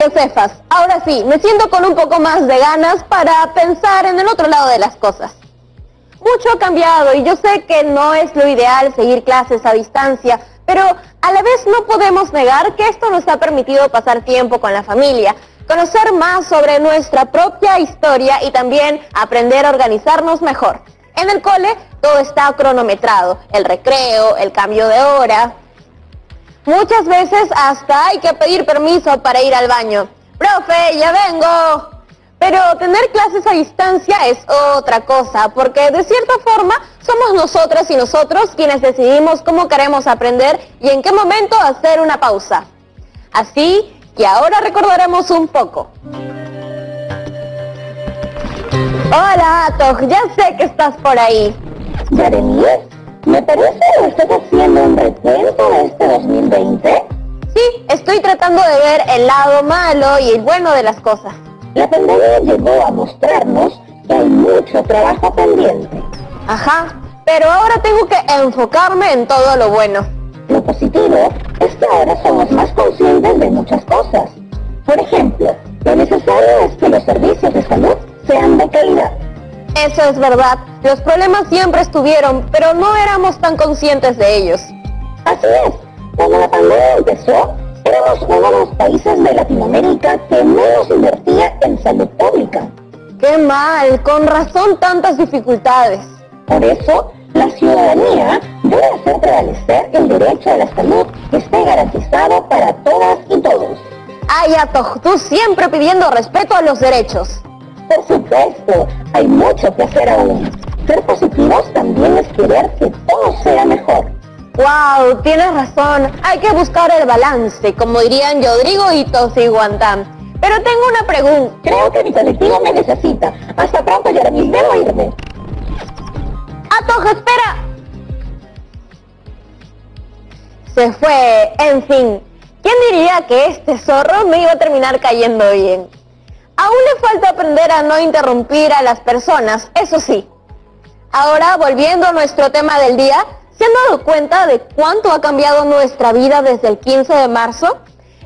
Josefas, ahora sí, me siento con un poco más de ganas para pensar en el otro lado de las cosas. Mucho ha cambiado y yo sé que no es lo ideal seguir clases a distancia, pero a la vez no podemos negar que esto nos ha permitido pasar tiempo con la familia, conocer más sobre nuestra propia historia y también aprender a organizarnos mejor. En el cole todo está cronometrado, el recreo, el cambio de hora. Muchas veces hasta hay que pedir permiso para ir al baño. ¡Profe, ya vengo! Pero tener clases a distancia es otra cosa, porque de cierta forma somos nosotras y nosotros quienes decidimos cómo queremos aprender y en qué momento hacer una pausa. Así que ahora recordaremos un poco. Hola, Atoj, ya sé que estás por ahí. Jeremías, me parece que estás haciendo un recuento de este 2020. Sí, estoy tratando de ver el lado malo y el bueno de las cosas. La pandemia llegó a mostrarnos que hay mucho trabajo pendiente. Ajá, pero ahora tengo que enfocarme en todo lo bueno. Lo positivo es que ahora somos más conscientes de muchas cosas. Por ejemplo, lo necesario es que los servicios de salud sean de calidad. Eso es verdad, los problemas siempre estuvieron, pero no éramos tan conscientes de ellos. Así es, cuando la pandemia empezó, éramos uno de los países de Latinoamérica que menos invertía en salud pública. ¡Qué mal! Con razón tantas dificultades. Por eso, la ciudadanía debe hacer prevalecer el derecho a la salud que esté garantizado para todas y todos. Ay, Atoj, tú siempre pidiendo respeto a los derechos. Por supuesto, hay mucho que hacer aún. Ser positivos también es querer que todo sea mejor. ¡Wow! Tienes razón. Hay que buscar el balance, como dirían Rodrigo y Tosi-Guantán. Pero tengo una pregunta. Creo que mi colectivo me necesita. Hasta pronto, Jeremy. Debo irme. ¡Atoj, espera! Se fue. En fin. ¿Quién diría que este zorro me iba a terminar cayendo bien? Aún le falta aprender a no interrumpir a las personas, eso sí. Ahora, volviendo a nuestro tema del día, ¿se han dado cuenta de cuánto ha cambiado nuestra vida desde el 15 de marzo?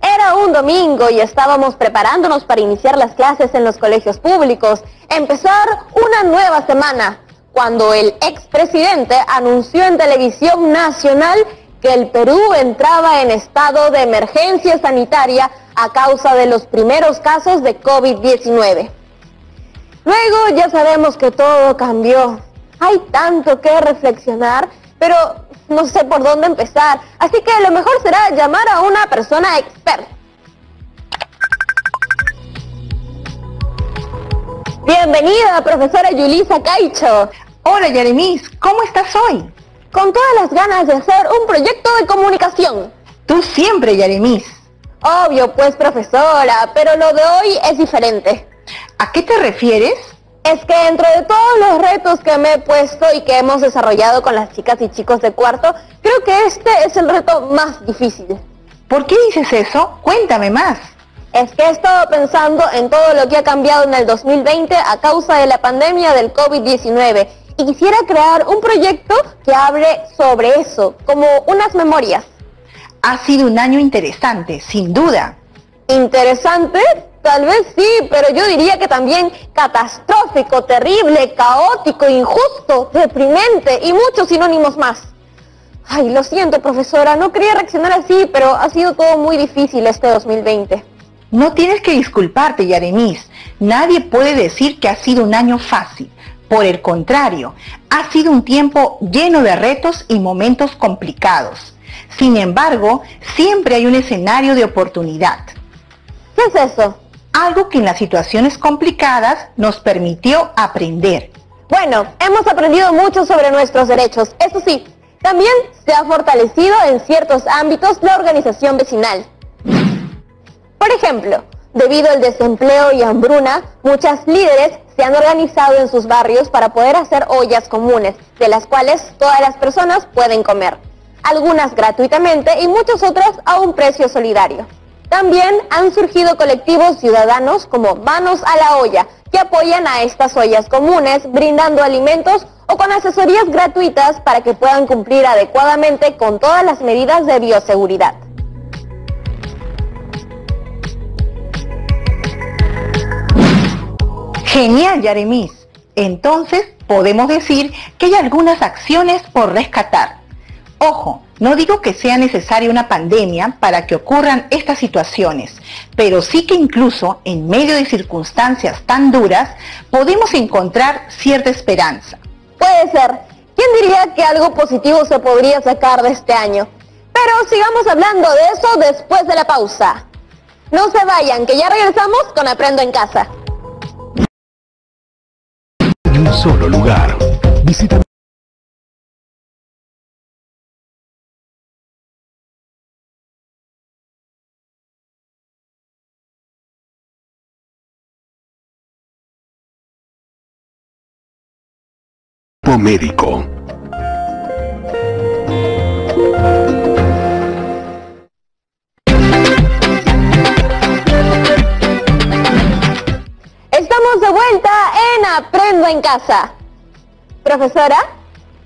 Era un domingo y estábamos preparándonos para iniciar las clases en los colegios públicos, empezar una nueva semana, cuando el expresidente anunció en televisión nacional que el Perú entraba en estado de emergencia sanitaria a causa de los primeros casos de COVID-19. Luego ya sabemos que todo cambió. Hay tanto que reflexionar, pero no sé por dónde empezar, así que lo mejor será llamar a una persona experta. Bienvenida, profesora Yulisa Caicho. Hola, Yeremis, ¿cómo estás hoy? Con todas las ganas de hacer un proyecto de comunicación. Tú siempre, Yeremis. Obvio, pues, profesora, pero lo de hoy es diferente. ¿A qué te refieres? Es que dentro de todos los retos que me he puesto y que hemos desarrollado con las chicas y chicos de cuarto, creo que este es el reto más difícil. ¿Por qué dices eso? Cuéntame más. Es que he estado pensando en todo lo que ha cambiado en el 2020 a causa de la pandemia del COVID-19 y quisiera crear un proyecto que hable sobre eso, como unas memorias. Ha sido un año interesante, sin duda. ¿Interesante? Tal vez sí, pero yo diría que también catastrófico, terrible, caótico, injusto, deprimente y muchos sinónimos más. Ay, lo siento, profesora, no quería reaccionar así, pero ha sido todo muy difícil este 2020. No tienes que disculparte, Yeremis. Nadie puede decir que ha sido un año fácil. Por el contrario, ha sido un tiempo lleno de retos y momentos complicados. Sin embargo, siempre hay un escenario de oportunidad. ¿Qué es eso? Algo que en las situaciones complicadas nos permitió aprender. Bueno, hemos aprendido mucho sobre nuestros derechos, eso sí, también se ha fortalecido en ciertos ámbitos la organización vecinal. Por ejemplo, debido al desempleo y hambruna, muchas líderes se han organizado en sus barrios para poder hacer ollas comunes, de las cuales todas las personas pueden comer, algunas gratuitamente y muchas otras a un precio solidario. También han surgido colectivos ciudadanos como Manos a la Olla, que apoyan a estas ollas comunes, brindando alimentos o con asesorías gratuitas para que puedan cumplir adecuadamente con todas las medidas de bioseguridad. Genial, Yaremis. Entonces podemos decir que hay algunas acciones por rescatar. Ojo, no digo que sea necesaria una pandemia para que ocurran estas situaciones, pero sí que incluso en medio de circunstancias tan duras podemos encontrar cierta esperanza. Puede ser. ¿Quién diría que algo positivo se podría sacar de este año? Pero sigamos hablando de eso después de la pausa. No se vayan, que ya regresamos con Aprendo en Casa. En un solo lugar. Visita médico. Estamos de vuelta en Aprendo en Casa. Profesora,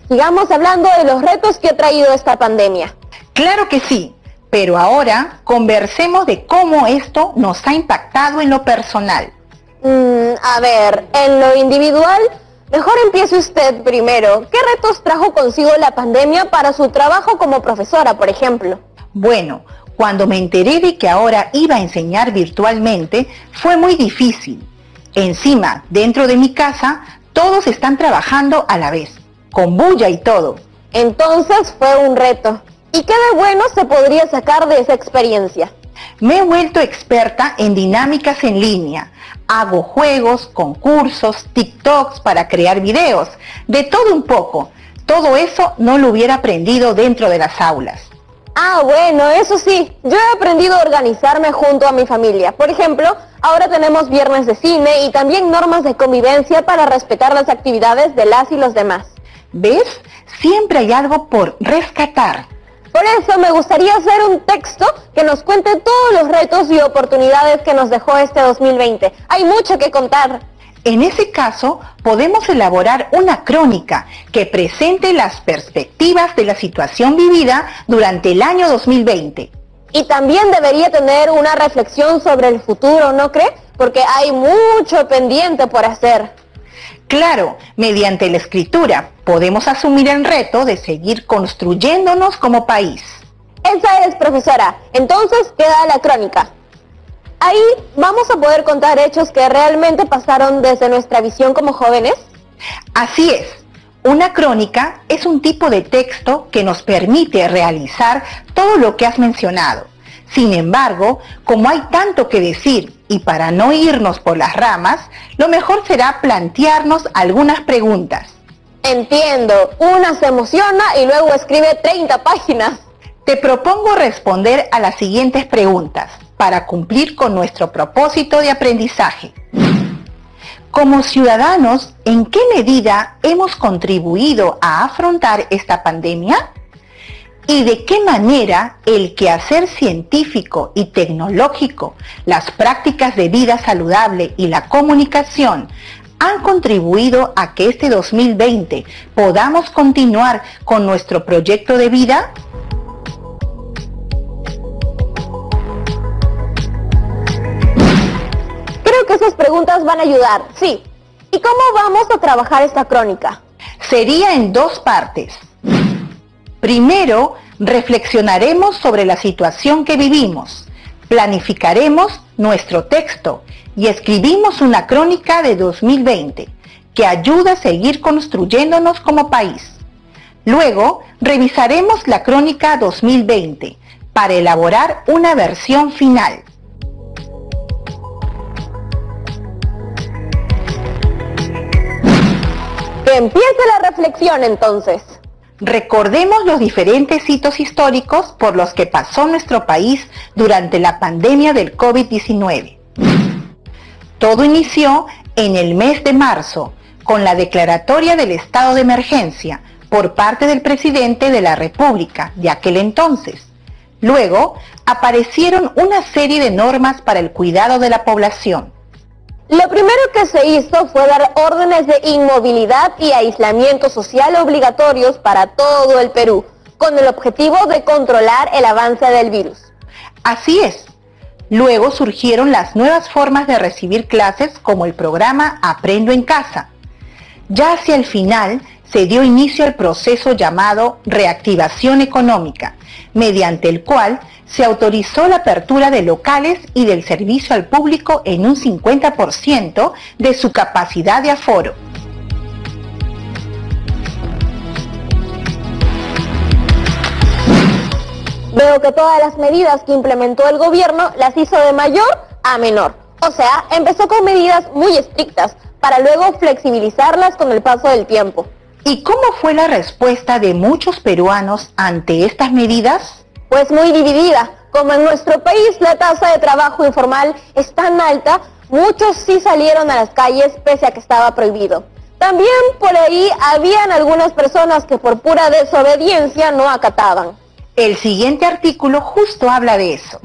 sigamos hablando de los retos que ha traído esta pandemia. Claro que sí, pero ahora conversemos de cómo esto nos ha impactado en lo personal. A ver, en lo individual, mejor empiece usted primero. ¿Qué retos trajo consigo la pandemia para su trabajo como profesora, por ejemplo? Bueno, cuando me enteré de que ahora iba a enseñar virtualmente, fue muy difícil. Encima, dentro de mi casa, todos están trabajando a la vez, con bulla y todo. Entonces fue un reto. ¿Y qué de bueno se podría sacar de esa experiencia? Me he vuelto experta en dinámicas en línea. Hago juegos, concursos, TikToks para crear videos, de todo un poco. Todo eso no lo hubiera aprendido dentro de las aulas. Ah, bueno, eso sí, yo he aprendido a organizarme junto a mi familia. Por ejemplo, ahora tenemos viernes de cine y también normas de convivencia para respetar las actividades de las y los demás. ¿Ves? Siempre hay algo por rescatar. Por eso me gustaría hacer un texto que nos cuente todos los retos y oportunidades que nos dejó este 2020. Hay mucho que contar. En ese caso, podemos elaborar una crónica que presente las perspectivas de la situación vivida durante el año 2020. Y también debería tener una reflexión sobre el futuro, ¿no cree? Porque hay mucho pendiente por hacer. Claro, mediante la escritura podemos asumir el reto de seguir construyéndonos como país. Esa es, profesora. Entonces queda la crónica. Ahí vamos a poder contar hechos que realmente pasaron desde nuestra visión como jóvenes. Así es. Una crónica es un tipo de texto que nos permite realizar todo lo que has mencionado. Sin embargo, como hay tanto que decir y para no irnos por las ramas, lo mejor será plantearnos algunas preguntas. Entiendo, una se emociona y luego escribe 30 páginas. Te propongo responder a las siguientes preguntas para cumplir con nuestro propósito de aprendizaje. Como ciudadanos, ¿en qué medida hemos contribuido a afrontar esta pandemia? ¿Y de qué manera el quehacer científico y tecnológico, las prácticas de vida saludable y la comunicación han contribuido a que este 2020 podamos continuar con nuestro proyecto de vida? Creo que esas preguntas van a ayudar, sí. ¿Y cómo vamos a trabajar esta crónica? Sería en dos partes. Primero, reflexionaremos sobre la situación que vivimos, planificaremos nuestro texto y escribimos una crónica de 2020 que ayuda a seguir construyéndonos como país. Luego, revisaremos la crónica 2020 para elaborar una versión final. Que empiece la reflexión entonces. Recordemos los diferentes hitos históricos por los que pasó nuestro país durante la pandemia del COVID-19. Todo inició en el mes de marzo, con la declaratoria del estado de emergencia por parte del presidente de la República de aquel entonces. Luego, aparecieron una serie de normas para el cuidado de la población. Lo primero que se hizo fue dar órdenes de inmovilidad y aislamiento social obligatorios para todo el Perú, con el objetivo de controlar el avance del virus. Así es. Luego surgieron las nuevas formas de recibir clases como el programa Aprendo en Casa. Ya hacia el final se dio inicio al proceso llamado reactivación económica, mediante el cual se autorizó la apertura de locales y del servicio al público en un 50% de su capacidad de aforo. Veo que todas las medidas que implementó el gobierno las hizo de mayor a menor. O sea, empezó con medidas muy estrictas para luego flexibilizarlas con el paso del tiempo. ¿Y cómo fue la respuesta de muchos peruanos ante estas medidas? Pues muy dividida. Como en nuestro país la tasa de trabajo informal es tan alta, muchos sí salieron a las calles pese a que estaba prohibido. También por ahí habían algunas personas que por pura desobediencia no acataban. El siguiente artículo justo habla de eso.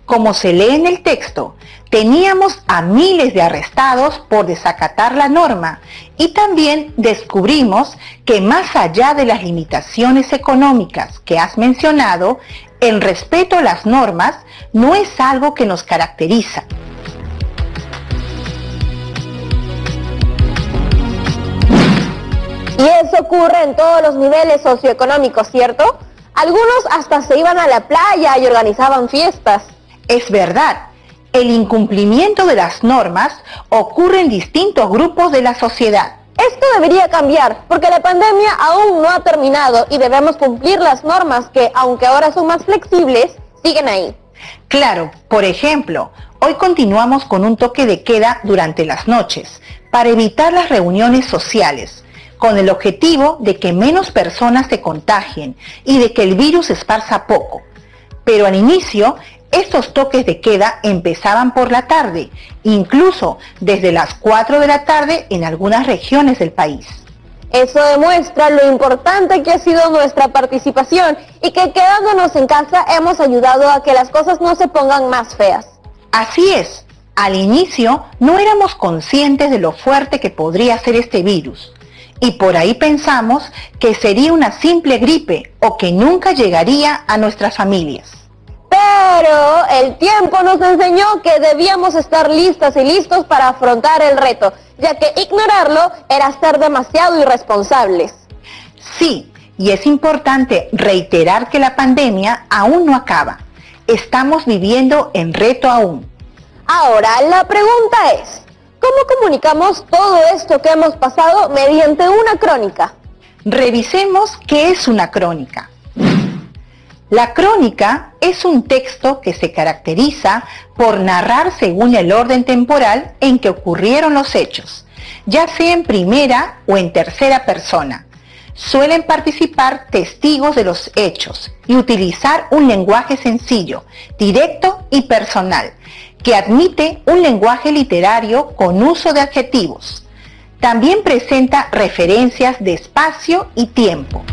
Como se lee en el texto, teníamos a miles de arrestados por desacatar la norma y también descubrimos que más allá de las limitaciones económicas que has mencionado, el respeto a las normas no es algo que nos caracteriza. Y eso ocurre en todos los niveles socioeconómicos, ¿cierto? Algunos hasta se iban a la playa y organizaban fiestas. Es verdad, el incumplimiento de las normas ocurre en distintos grupos de la sociedad. Esto debería cambiar, porque la pandemia aún no ha terminado y debemos cumplir las normas que, aunque ahora son más flexibles, siguen ahí. Claro, por ejemplo, hoy continuamos con un toque de queda durante las noches para evitar las reuniones sociales, con el objetivo de que menos personas se contagien y de que el virus se esparza poco. Pero al inicio, estos toques de queda empezaban por la tarde, incluso desde las 4 de la tarde en algunas regiones del país. Eso demuestra lo importante que ha sido nuestra participación y que quedándonos en casa hemos ayudado a que las cosas no se pongan más feas. Así es, al inicio no éramos conscientes de lo fuerte que podría ser este virus. Y por ahí pensamos que sería una simple gripe o que nunca llegaría a nuestras familias. Pero el tiempo nos enseñó que debíamos estar listas y listos para afrontar el reto, ya que ignorarlo era ser demasiado irresponsables. Sí, y es importante reiterar que la pandemia aún no acaba. Estamos viviendo en reto aún. Ahora, la pregunta es, ¿cómo comunicamos todo esto que hemos pasado mediante una crónica? Revisemos qué es una crónica. La crónica es un texto que se caracteriza por narrar según el orden temporal en que ocurrieron los hechos, ya sea en primera o en tercera persona. Suelen participar testigos de los hechos y utilizar un lenguaje sencillo, directo y personal, que admite un lenguaje literario con uso de adjetivos. También presenta referencias de espacio y tiempo.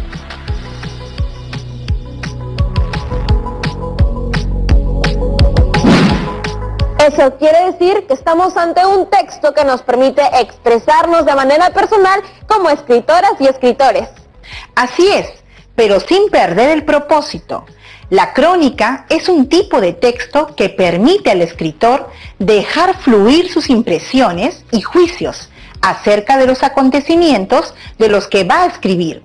Eso quiere decir que estamos ante un texto que nos permite expresarnos de manera personal como escritoras y escritores. Así es, pero sin perder el propósito. La crónica es un tipo de texto que permite al escritor dejar fluir sus impresiones y juicios acerca de los acontecimientos de los que va a escribir.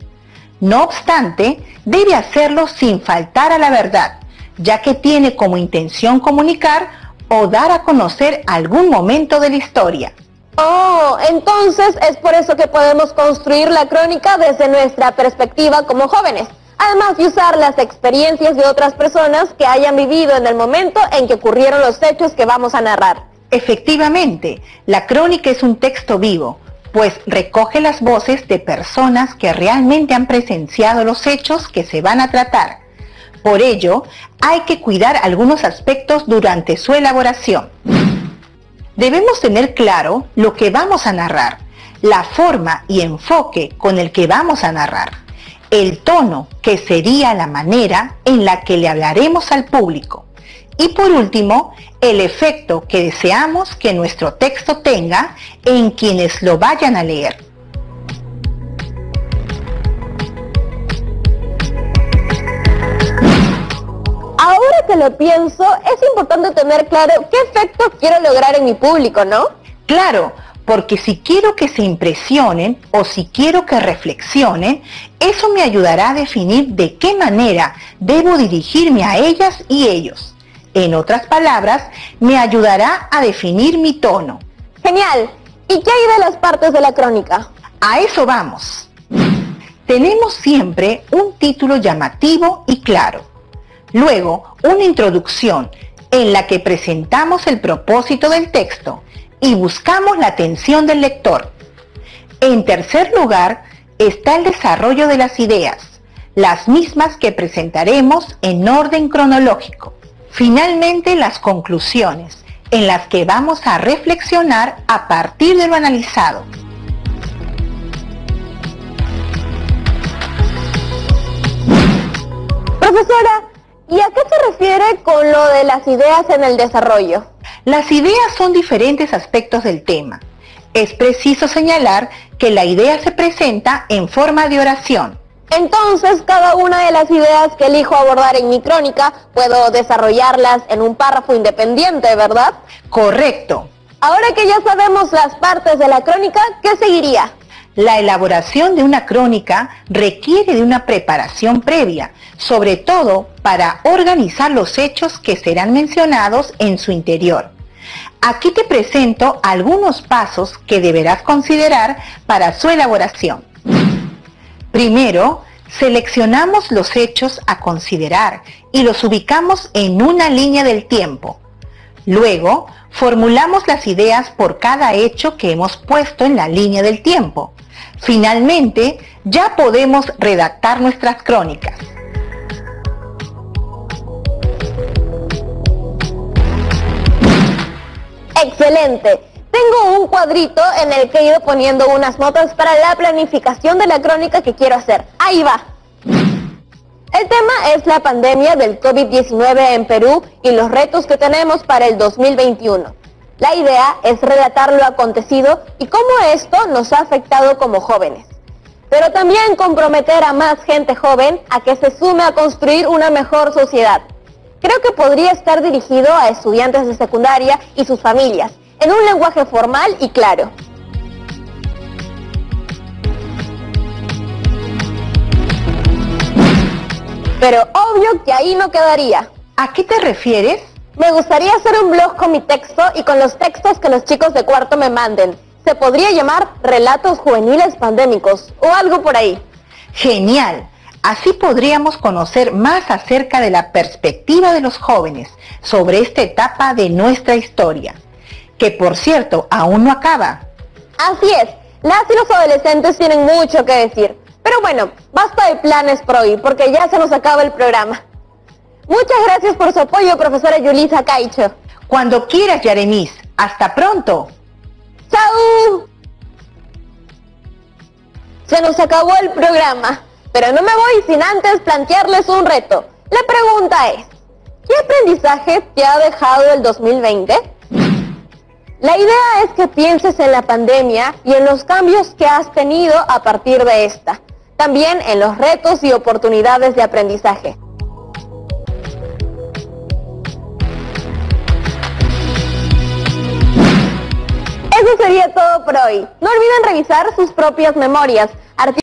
No obstante, debe hacerlo sin faltar a la verdad, ya que tiene como intención comunicar o dar a conocer algún momento de la historia. Oh, entonces es por eso que podemos construir la crónica desde nuestra perspectiva como jóvenes, además de usar las experiencias de otras personas que hayan vivido en el momento en que ocurrieron los hechos que vamos a narrar. Efectivamente, la crónica es un texto vivo, pues recoge las voces de personas que realmente han presenciado los hechos que se van a tratar. Por ello, hay que cuidar algunos aspectos durante su elaboración. Debemos tener claro lo que vamos a narrar, la forma y enfoque con el que vamos a narrar, el tono, que sería la manera en la que le hablaremos al público, y por último, el efecto que deseamos que nuestro texto tenga en quienes lo vayan a leer. Ahora que lo pienso, es importante tener claro qué efecto quiero lograr en mi público, ¿no? Claro, porque si quiero que se impresionen o si quiero que reflexionen, eso me ayudará a definir de qué manera debo dirigirme a ellas y ellos. En otras palabras, me ayudará a definir mi tono. Genial. ¿Y qué hay de las partes de la crónica? A eso vamos. Tenemos siempre un título llamativo y claro. Luego, una introducción en la que presentamos el propósito del texto y buscamos la atención del lector. En tercer lugar, está el desarrollo de las ideas, las mismas que presentaremos en orden cronológico. Finalmente, las conclusiones, en las que vamos a reflexionar a partir de lo analizado. Profesora, ¿y a qué se refiere con lo de las ideas en el desarrollo? Las ideas son diferentes aspectos del tema. Es preciso señalar que la idea se presenta en forma de oración. Entonces, cada una de las ideas que elijo abordar en mi crónica, puedo desarrollarlas en un párrafo independiente, ¿verdad? Correcto. Ahora que ya sabemos las partes de la crónica, ¿qué seguiría? La elaboración de una crónica requiere de una preparación previa, sobre todo para organizar los hechos que serán mencionados en su interior. Aquí te presento algunos pasos que deberás considerar para su elaboración. Primero, seleccionamos los hechos a considerar y los ubicamos en una línea del tiempo. Luego, formulamos las ideas por cada hecho que hemos puesto en la línea del tiempo. Finalmente, ya podemos redactar nuestras crónicas. ¡Excelente! Tengo un cuadrito en el que he ido poniendo unas notas para la planificación de la crónica que quiero hacer. ¡Ahí va! El tema es la pandemia del COVID-19 en Perú y los retos que tenemos para el 2021. La idea es relatar lo acontecido y cómo esto nos ha afectado como jóvenes. Pero también comprometer a más gente joven a que se sume a construir una mejor sociedad. Creo que podría estar dirigido a estudiantes de secundaria y sus familias, en un lenguaje formal y claro. Pero obvio que ahí no quedaría. ¿A qué te refieres? Me gustaría hacer un blog con mi texto y con los textos que los chicos de cuarto me manden. Se podría llamar Relatos Juveniles Pandémicos o algo por ahí. ¡Genial! Así podríamos conocer más acerca de la perspectiva de los jóvenes sobre esta etapa de nuestra historia, que por cierto aún no acaba. Así es, las y los adolescentes tienen mucho que decir. Pero bueno, basta de planes por hoy, porque ya se nos acaba el programa. Muchas gracias por su apoyo, profesora Yulisa Caicho. Cuando quieras, Yaremis. ¡Hasta pronto! ¡Chao! Se nos acabó el programa, pero no me voy sin antes plantearles un reto. La pregunta es, ¿qué aprendizaje te ha dejado el 2020? La idea es que pienses en la pandemia y en los cambios que has tenido a partir de esta. También en los retos y oportunidades de aprendizaje. Eso sería todo por hoy. No olviden revisar sus propias memorias.